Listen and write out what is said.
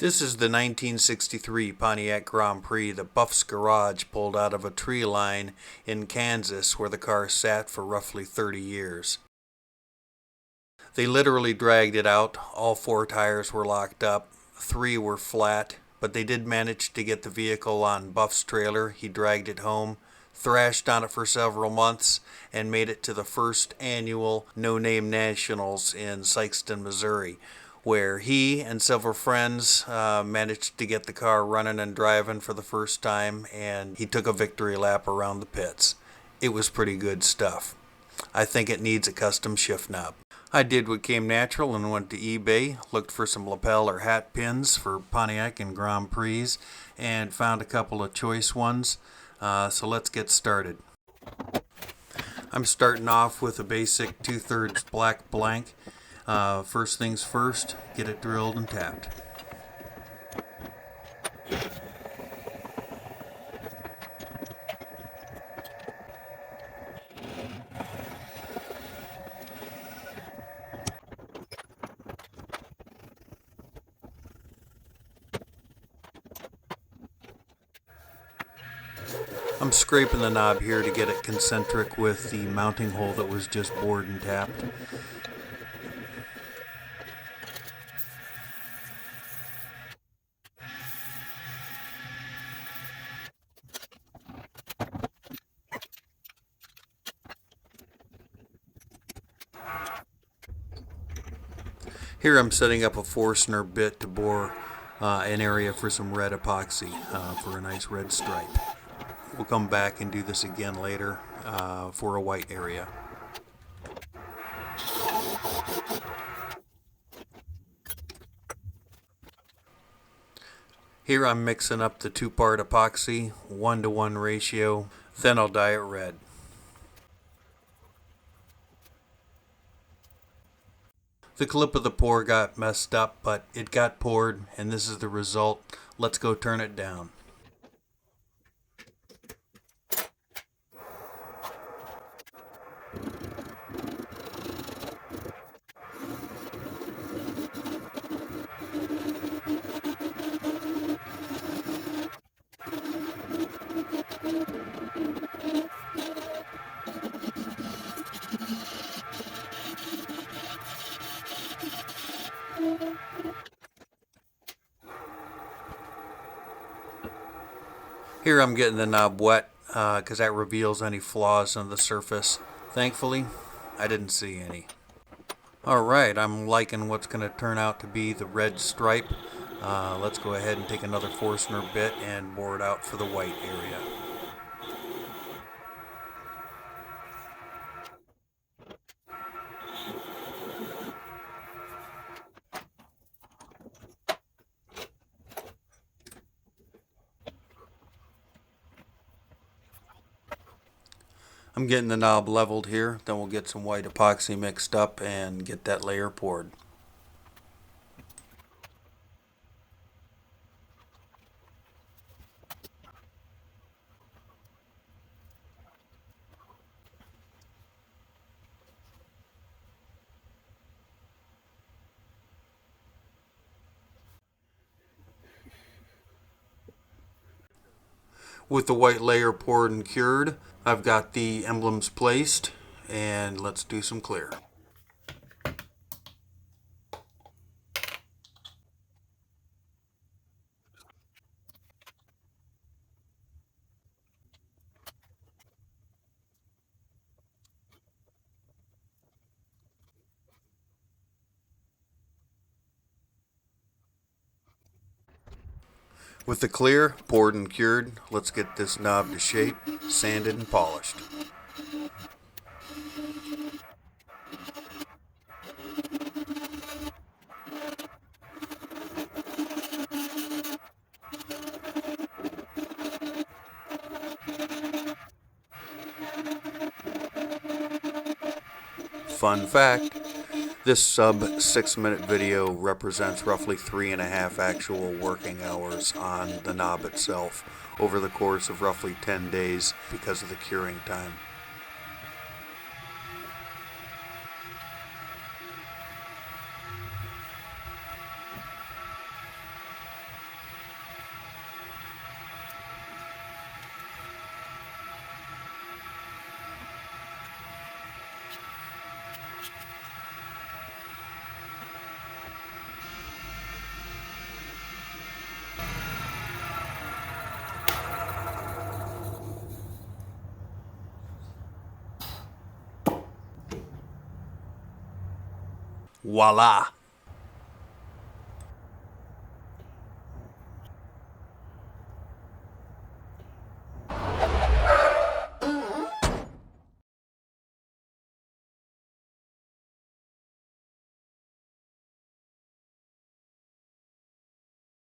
This is the 1963 Pontiac Grand Prix that Buff's garage pulled out of a tree line in Kansas where the car sat for roughly 30 years. They literally dragged it out. All 4 tires were locked up. 3 were flat, but they did manage to get the vehicle on Buff's trailer. He dragged it home, thrashed on it for several months, and made it to the first annual No Name Nationals in Sikeston, Missouri, where he and several friends managed to get the car running and driving for the first time, and he took a victory lap around the pits. It was pretty good stuff. I think it needs a custom shift knob. I did what came natural and went to eBay, looked for some lapel or hat pins for Pontiac and Grand Prix, and found a couple of choice ones. So let's get started. I'm starting off with a basic 2/3 black blank. First things first, get it drilled and tapped. I'm scraping the knob here to get it concentric with the mounting hole that was just bored and tapped. Here I'm setting up a Forstner bit to bore an area for some red epoxy for a nice red stripe. We'll come back and do this again later for a white area. Here I'm mixing up the 2-part epoxy, 1-to-1 ratio, then I'll dye it red. The clip of the pour got messed up, but it got poured, and this is the result. Let's go turn it down. Here I'm getting the knob wet because that reveals any flaws on the surface. Thankfully, I didn't see any. Alright, I'm liking what's going to turn out to be the red stripe. Let's go ahead and take another Forstner bit and bore it out for the white area. I'm getting the knob leveled here, then we'll get some white epoxy mixed up and get that layer poured. With the white layer poured and cured, I've got the emblems placed, and let's do some clear. With the clear poured and cured, let's get this knob to shape, sanded and polished. Fun fact, this sub 6-minute video represents roughly 3.5 actual working hours on the knob itself over the course of roughly 10 days because of the curing time. Voila!